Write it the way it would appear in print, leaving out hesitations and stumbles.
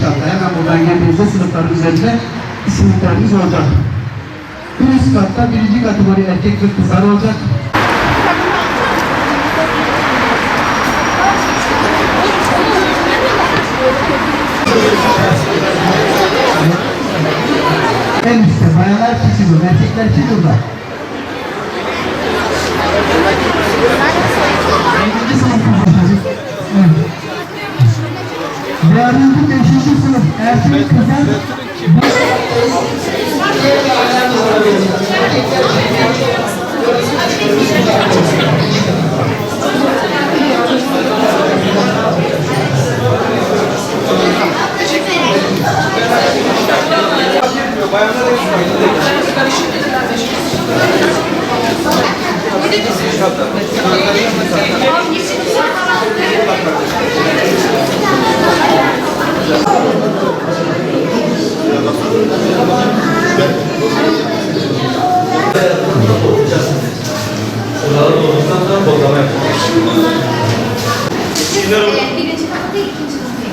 katta hemen buradan geldiğinizde sınıfların üzerinde isimlikleriniz olacak. Bir üst katta birinci kategori erkek ve kızlar olacak. En üstte bayanlar kişi bu, erkekler ki burada. 7. sınıf kızlar. Evet. Değerli 5. sınıf erkek kızlar. Birinci katta değil, ikinci katta.